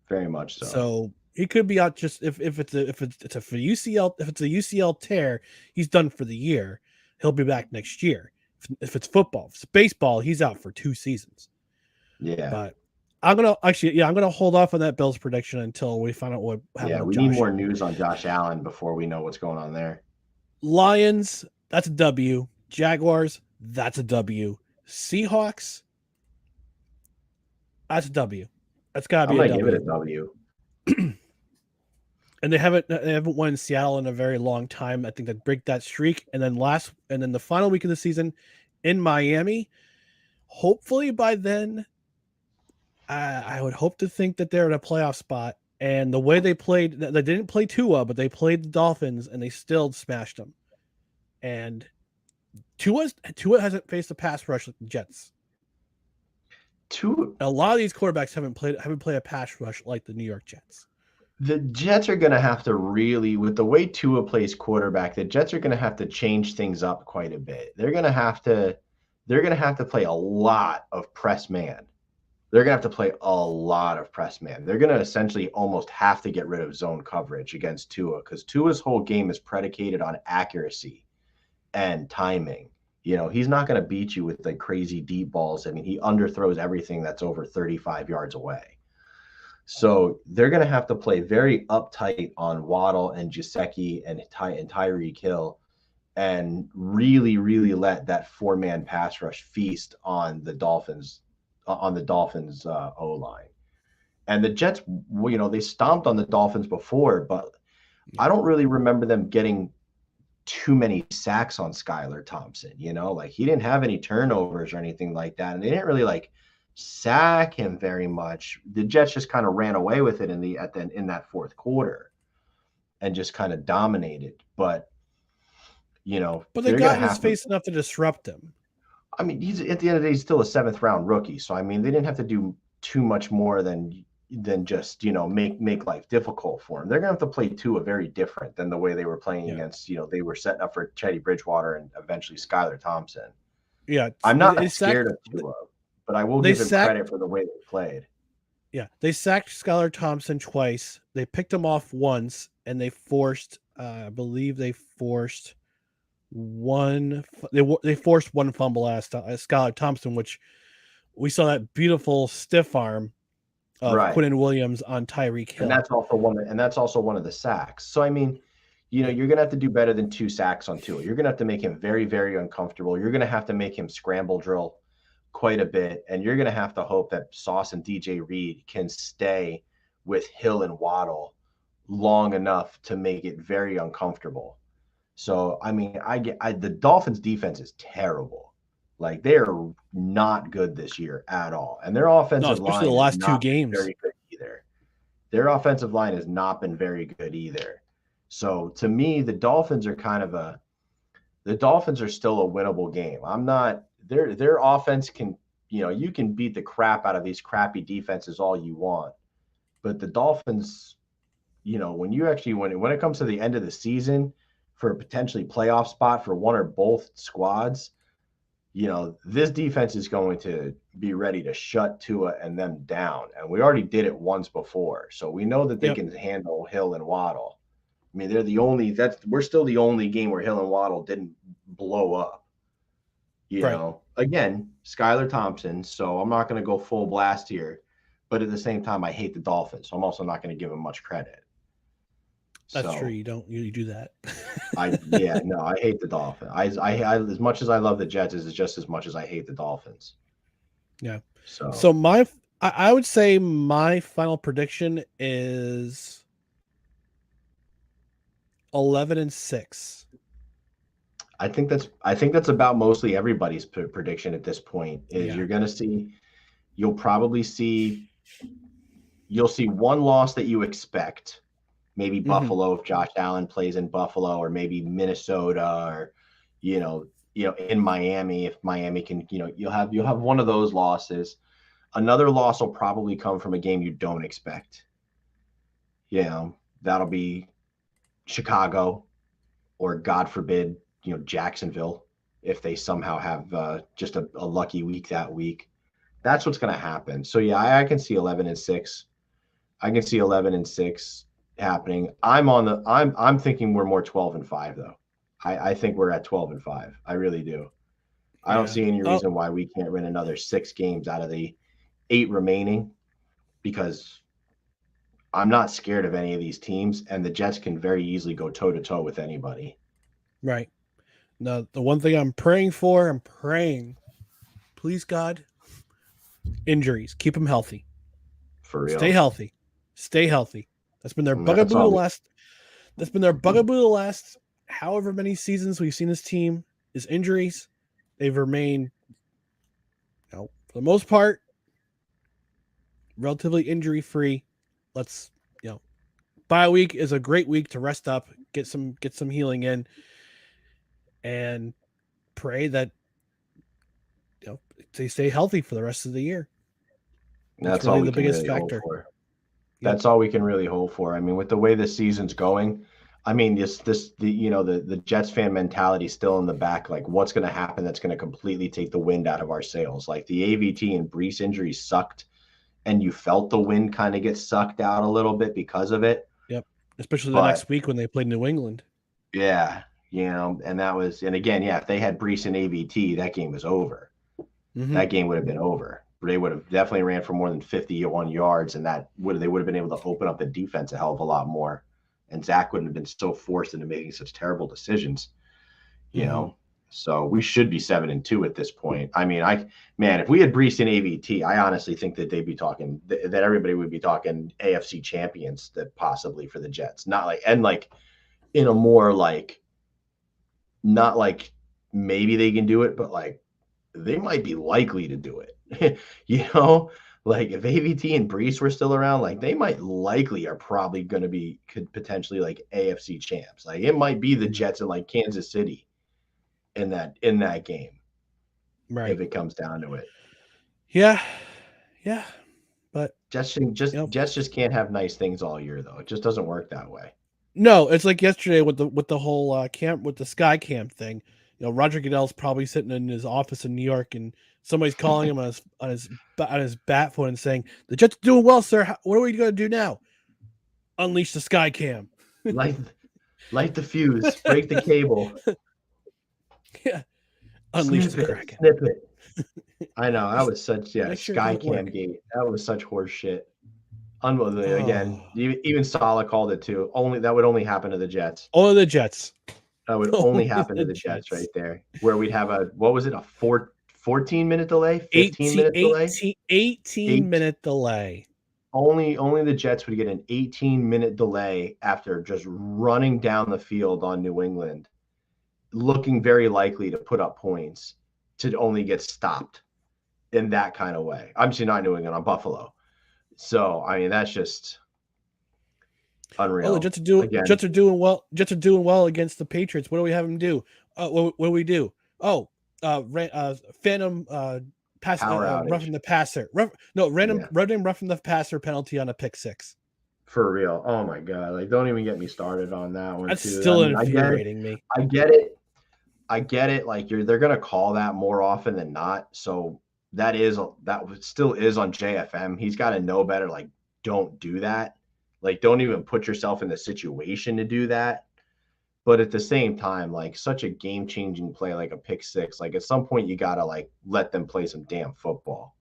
very much so. So he could be out just if it's a for UCL if it's a UCL tear, he's done for the year. He'll be back next year. If it's football, if it's baseball, he's out for 2 seasons. Yeah. But I'm gonna hold off on that Bills prediction until we find out what happened Yeah, with we need Josh more Allen. news on Josh Allen before we know what's going on there. Lions, that's a W. Jaguars, that's a W. Seahawks, that's a W. That's gotta I'm be a gonna give it a W. W. And they haven't won in Seattle in a very long time. I think they break that streak. And then the final week of the season in Miami. Hopefully by then, I would hope to think that they're in a playoff spot. And the way they played, they didn't play Tua, but they played the Dolphins and they still smashed them. And Tua hasn't faced a pass rush like the Jets. A lot of these quarterbacks haven't played a pass rush like the New York Jets. The Jets are going to have to really, with the way Tua plays quarterback, the Jets are going to have to change things up quite a bit. They're going to have to play a lot of press man. They're going to have to play a lot of press man. They're going to essentially almost have to get rid of zone coverage against Tua because Tua's whole game is predicated on accuracy and timing. He's not going to beat you with like crazy deep balls. I mean, he underthrows everything that's over 35 yards away. So they're going to have to play very uptight on Waddle and Gesicki and Tyreek Hill and really, really let that four-man pass rush feast on the Dolphins O-line. And the Jets, they stomped on the Dolphins before, but I don't really remember them getting too many sacks on Skylar Thompson. Like he didn't have any turnovers or anything like that. And they didn't really like sack him very much. The Jets just kind of ran away with it in that fourth quarter and just kind of dominated. But But they they're got gonna in his have to. face enough to disrupt him. I mean, he's at the end of the day, he's still a seventh round rookie. So I mean, they didn't have to do too much more than just make life difficult for him. They're gonna have to play Tua very different than the way they were playing against. They were setting up for Teddy Bridgewater and eventually Skylar Thompson. Yeah, I'm not scared of Tua, but I will give him credit for the way they played. Yeah, they sacked Skylar Thompson twice. They picked him off once, and they forced. I believe they forced one. They forced one fumble at Skylar Thompson, which we saw that beautiful stiff arm of Quinnen Williams on Tyreek Hill. And that's also one of the sacks. So I mean, you're gonna have to do better than 2 sacks on Tua. You're gonna have to make him very, very uncomfortable. You're gonna have to make him scramble drill quite a bit, and you're gonna have to hope that Sauce and DJ Reed can stay with Hill and Waddle long enough to make it very uncomfortable. So I mean, the Dolphins' defense is terrible. Like they are not good this year at all, and their offensive line the last 2 not games very good either. Their offensive line has not been very good either. So to me, the Dolphins are still a winnable game. Their offense can, you can beat the crap out of these crappy defenses all you want. But the Dolphins, when it comes to the end of the season for a potentially playoff spot for one or both squads, this defense is going to be ready to shut Tua and them down. And we already did it once before. So we know that they can handle Hill and Waddle. I mean, we're still the only game where Hill and Waddle didn't blow up. Again, Skylar Thompson. So I'm not going to go full blast here. But at the same time, I hate the Dolphins. So I'm also not going to give them much credit. That's true. You do that. I hate the Dolphins. I as much as I love the Jets, is just as much as I hate the Dolphins. Yeah. So I would say my final prediction is 11-6. I think that's about mostly everybody's prediction at this point. You're going to see you'll probably see one loss that you expect. Maybe Buffalo if Josh Allen plays in Buffalo, or maybe Minnesota, or in Miami if Miami can. You'll have one of those losses. Another loss will probably come from a game you don't expect. That'll be Chicago, or God forbid, Jacksonville, if they somehow have just a lucky week that week. That's what's going to happen. So yeah, I can see 11-6. I can see 11-6 happening. I'm thinking we're more 12-5 though. I think we're at 12-5. I really do. I don't see any reason why we can't win another 6 games out of the 8 remaining, because I'm not scared of any of these teams, and the Jets can very easily go toe to toe with anybody. Right. Now, the one thing I'm praying, please God, injuries. Keep them healthy. For real. Stay healthy. That's been their bugaboo the last however many seasons we've seen this team is injuries. They've remained, for the most part, relatively injury free. Let's, bye week is a great week to rest up, get some healing in, and pray that they stay healthy for the rest of the year. That's really all we can really hope for. That's all we can really hope for. I mean, with the way the season's going, I mean, the Jets fan mentality still in the back. Like, what's going to happen that's going to completely take the wind out of our sails? Like, the AVT and Brees injuries sucked, and you felt the wind kind of get sucked out a little bit because of it. Yep, especially the next week when they played New England. Yeah, and that was, and again, if they had Brees and AVT, that game was over. That game would have been over. They would have definitely ran for more than 51 yards, and they would have been able to open up the defense a hell of a lot more. And Zach wouldn't have been so forced into making such terrible decisions, So we should be 7-2 at this point. I mean, if we had Brees and AVT, I honestly think that they'd be talking, that everybody would be talking AFC champions, that possibly for the Jets, not in a more not like maybe they can do it, but they might be likely to do it. If AVT and Brees were still around, they are probably going to could potentially AFC champs. It might be the Jets in Kansas City in that game, right? If it comes down to it. Yeah. But Jets just can't have nice things all year, though. It just doesn't work that way. No, it's like yesterday with the whole camp, with the sky cam thing. Roger Goodell's probably sitting in his office in New York, and somebody's calling him on his bat phone and saying, "The Jets are doing well, sir. What are we going to do now? Unleash the sky cam. light the fuse. Break the cable. Yeah, unleash the Kraken. Snip it. I know, that was such sky cam gate. That was such horse shit. Unbelievable. Again, even Saleh called it too. That would only happen to the Jets. Only the Jets. That would only happen to the Jets right there, where we'd have a 14-minute delay, 15-minute delay, 18-minute delay. Only the Jets would get an 18-minute delay after just running down the field on New England, looking very likely to put up points, to only get stopped in that kind of way. I'm actually not New England, on Buffalo. So I mean, that's just unreal. The Jets are doing well. Jets are doing well against the Patriots. What do we have them do? What do we do? Fandom pass, roughing the passer. Roughing the passer penalty on a pick six. For real. Oh my God! Don't even get me started on that one. That's still infuriating me. I get it. They're gonna call that more often than not. So that still is on JFM. He's got to know better. Don't do that. Don't even put yourself in the situation to do that. But at the same time, such a game-changing play, like a pick six, at some point you gotta let them play some damn football.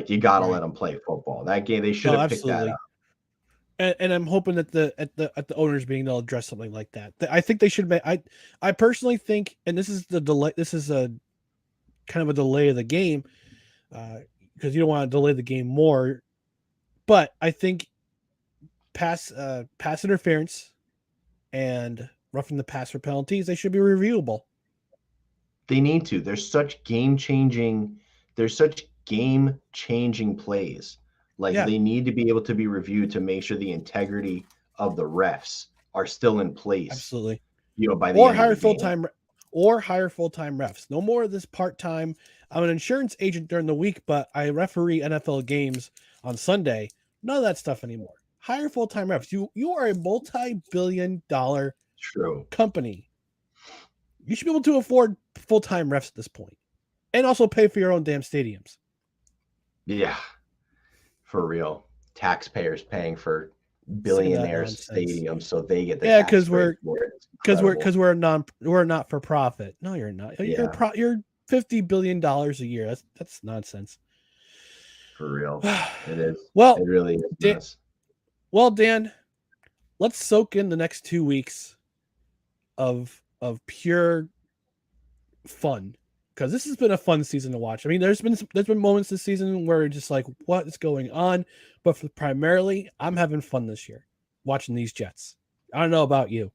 You gotta let them play football. That game, they should have picked that up. And I'm hoping that at the owners being, they'll address something like that. I think they should. I personally think, and this is the delay. This is a kind of a delay of the game, because you don't want to delay the game more. But I think pass interference and roughing the passer penalties, they should be reviewable. They need to. There's such game-changing game-changing plays. Like Yeah, they need to be able to be reviewed to make sure the integrity of the refs are still in place, absolutely. by the Or end of hire the full game. time, or hire full time refs. No more of this part time. I'm an insurance agent during the week, but I referee NFL games on Sunday. None of that stuff anymore. Hire full time refs. You are a multi-billion-dollar True. company. You should be able to afford full time refs at this point, and also pay for your own damn stadiums. Yeah, for real. Taxpayers paying for Sick of that billionaires' nonsense. stadiums so they get the Yeah, tax because break we're for it. It's because we're incredible. because we're not for profit. No, you're not. Yeah, You're $50 billion a year. That's nonsense. for real. It is. It Well, really is Dan, nuts. Dan, let's soak in the next 2 weeks of pure fun, because this has been a fun season to watch. I mean, there's been moments this season where it's just like, what is going on? But primarily, I'm having fun this year watching these Jets. I don't know about you,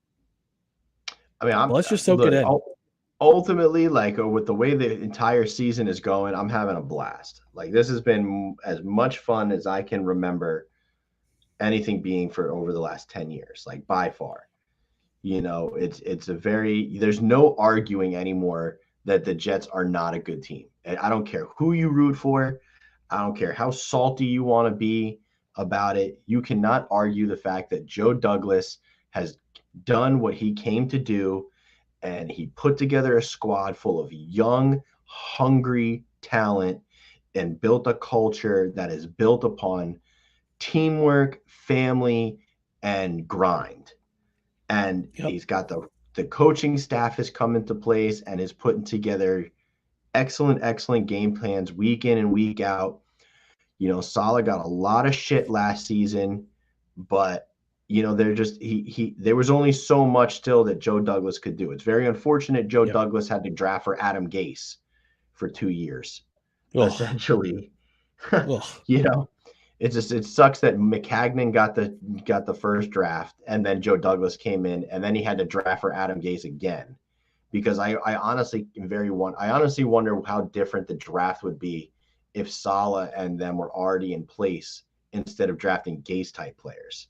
I mean, but I'm let's just soak it look, in. ultimately, like with the way the entire season is going, I'm having a blast. Like this has been as much fun as I can remember anything being for over the last 10 years, like by far. It's a very there's no arguing anymore that the Jets are not a good team. And I don't care who you root for. I don't care how salty you want to be about it. You cannot argue the fact that Joe Douglas has done what he came to do, and he put together a squad full of young, hungry talent and built a culture that is built upon teamwork, family, and grind. And Yep. he's got the coaching staff has come into place and is putting together excellent game plans week in and week out. Salah got a lot of shit last season, but they're just he there was only so much still that Joe Douglas could do. It's very unfortunate Joe Yep. Douglas had to draft for Adam Gase for 2 years, Ugh. essentially. Ugh. you know, it sucks that McCagnon got the first draft, and then Joe Douglas came in, and then he had to draft for Adam Gase again. Because I honestly I honestly wonder how different the draft would be if Salah and them were already in place instead of drafting Gase type players.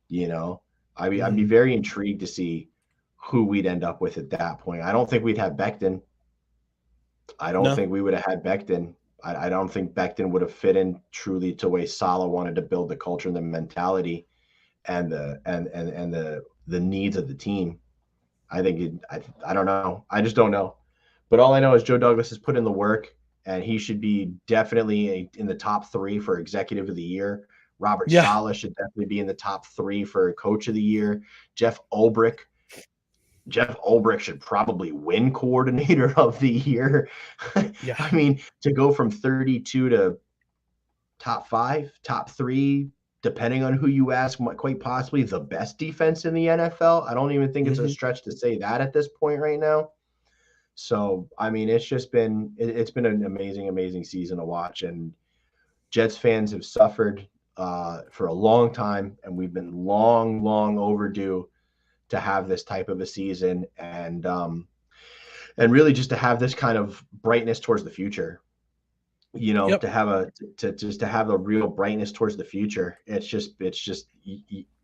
I'd be Mhm. very intrigued to see who we'd end up with at that point. I don't think we'd have Becton. I don't No. think we would have had Becton. I don't think Becton would have fit in truly to the way Salah wanted to build the culture and the mentality and the needs of the team. I don't know. I just don't know. But all I know is Joe Douglas has put in the work, and he should be definitely in the top 3 for executive of the year. Robert Yeah. Saleh should definitely be in the top 3 for coach of the year. Jeff Ulbrich should probably win coordinator of the year. Yeah. I mean, to go from 32 to top 5, top 3, depending on who you ask, quite possibly the best defense in the NFL. I don't even think it's a Hmm. stretch to say that at this point right now. So, I mean, it's been an amazing season to watch, and Jets fans have suffered for a long time, and we've been long overdue to have this type of a season, and really just to have this kind of brightness towards the future. Yep. To have to have a real brightness towards the future. It's just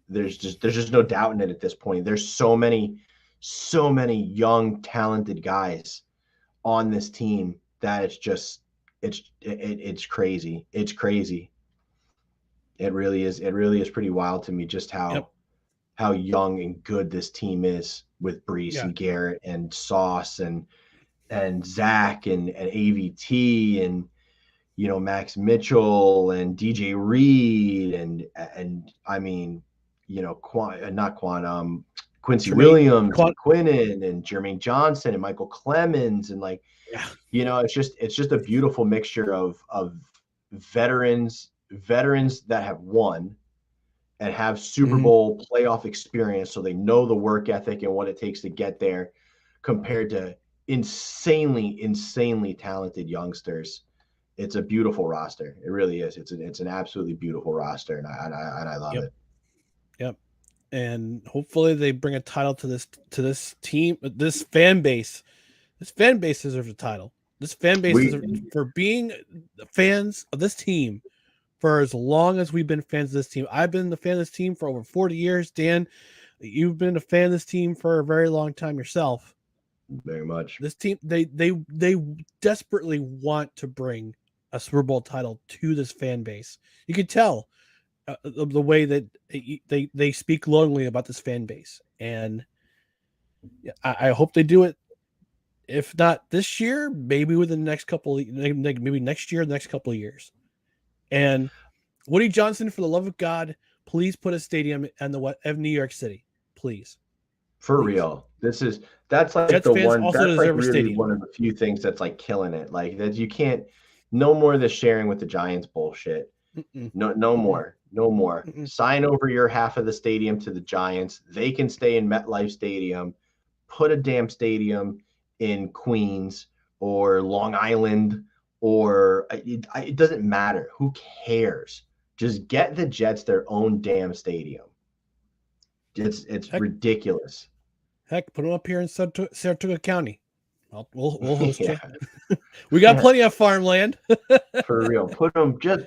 there's no doubt in it at this point. There's so many young talented guys on this team that it's crazy. It's crazy. It really is. It really is pretty wild to me just Yep. how young and good this team is with Brees Yeah. and Garrett and Sauce and Zach and AVT and Max Mitchell and DJ Reed and I mean not Quan Quincy Jermaine. Williams Quan- and Quinnen and Jermaine Johnson and Michael Clemens and like yeah. it's just a beautiful mixture of veterans that have won and have Super Hmm. Bowl playoff experience, so they know the work ethic and what it takes to get there, compared to insanely talented youngsters. It's a beautiful roster. It really is. It's an absolutely beautiful roster, and I love Yep. it. Yep. And hopefully they bring a title to this team, this fan base. This fan base deserves a title. This fan base is for being fans of this team for as long as we've been fans of this team. I've been a fan of this team for over 40 years. Dan, you've been a fan of this team for a very long time yourself. Very much. This team, they desperately want to bring a Super Bowl title to this fan base. You could tell the way that they speak glowingly about this fan base, and I hope they do it. If not this year, maybe within the next couple, maybe next year, the next couple of years. And Woody Johnson, for the love of God, please put a stadium in New York City, please. For real. That's like Jets the fans one. also That's like deserve a really stadium. one of the few things that's like killing it. Like that you can't. No more of the sharing with the Giants bullshit. No more. Sign over your half of the stadium to the Giants. They can stay in MetLife Stadium. Put a damn stadium in Queens or Long Island, or it doesn't matter. Who cares? Just get the Jets their own damn stadium. It's ridiculous. Heck, put them up here in Saratoga County. We'll host you. We got plenty of farmland. For real. Just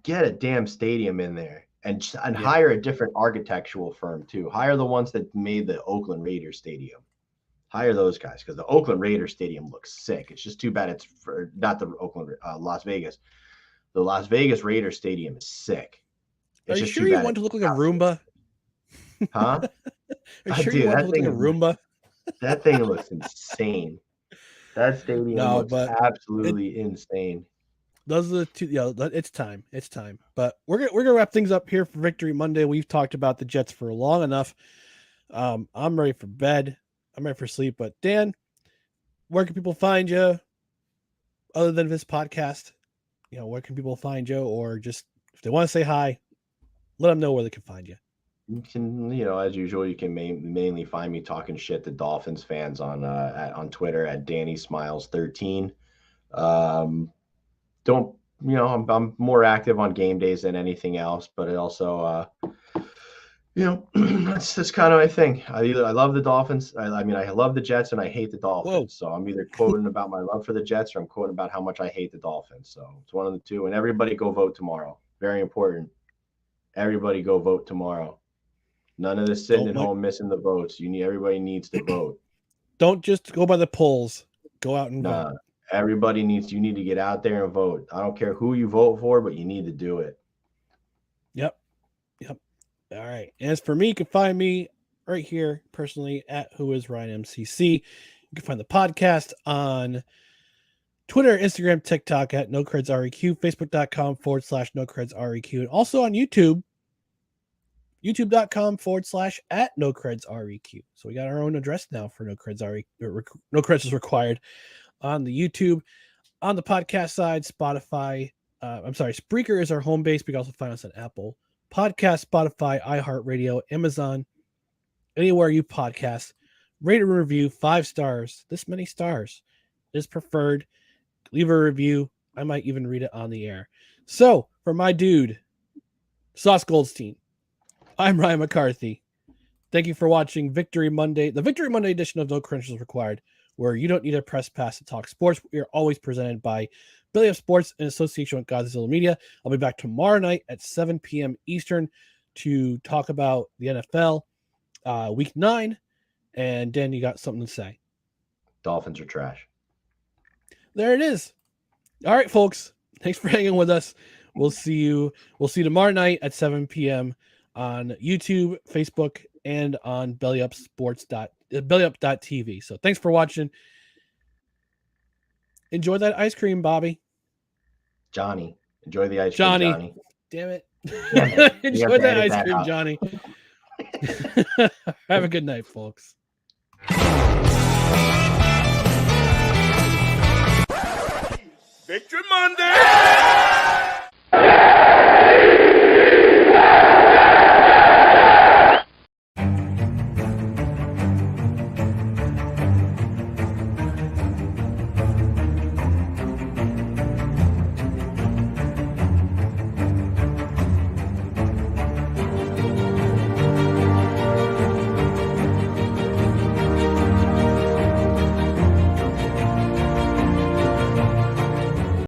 get a damn stadium in there and hire a different architectural firm too. Hire the ones that made the Oakland Raiders Stadium. Hire those guys, because the Oakland Raiders Stadium looks sick. It's just too bad it's for not the Las Vegas. The Las Vegas Raiders Stadium is sick. Are you sure you want to look like a Roomba? Huh? Are you sure you want to look like a Roomba? That thing looks insane. That stadium looks absolutely insane. Those are the two. It's time. It's time. But we're gonna wrap things up here for Victory Monday. We've talked about the Jets for long enough. I'm ready for bed. I'm ready for sleep. But Dan, where can people find you other than this podcast? Where can people find you, or just if they want to say hi, let them know where they can find you. You can, as usual, you can mainly find me talking shit to Dolphins fans on Twitter at DannySmiles13. I'm more active on game days than anything else, but it also, that's kind of my thing. I love the Dolphins. I love the Jets and I hate the Dolphins. Whoa. So I'm either quoting about my love for the Jets or I'm quoting about how much I hate the Dolphins. So it's one of the two. And everybody go vote tomorrow. Very important. Everybody go vote tomorrow. None of this sitting at home missing the votes. Everybody needs to vote. Don't just go by the polls. Go out and vote. You need to get out there and vote. I don't care who you vote for, but you need to do it. Yep. All right. As for me, you can find me right here personally at whoisryanmcc. You can find the podcast on Twitter, Instagram, TikTok at NoCredsREQ, Facebook.com/NoCredsREQ, and also on YouTube. YouTube.com/@NoCredsREQ. So we got our own address now for No Creds is required on the YouTube. On the podcast side, Spreaker is our home base. We can also find us on Apple Podcast, Spotify, iHeartRadio, Amazon, anywhere you podcast. Rate and review 5 stars. This many stars is preferred. Leave a review. I might even read it on the air. So for my dude, Sauce Goldstein, I'm Ryan McCarthy. Thank you for watching Victory Monday, the Victory Monday edition of No Credentials Required, where you don't need a press pass to talk sports. We are always presented by Belly Up Sports in association with Godzilla Media. I'll be back tomorrow night at 7 p.m. Eastern to talk about the NFL Week 9. And Dan, you got something to say? Dolphins are trash. There it is. All right, folks. Thanks for hanging with us. We'll see you tomorrow night at 7 p.m. on YouTube, Facebook, and on bellyup.tv. So thanks for watching. Enjoy that ice cream, Bobby. Johnny. Enjoy the ice cream, Johnny. Damn it. Enjoy that ice cream, Johnny. Have a good night, folks. Victory Monday!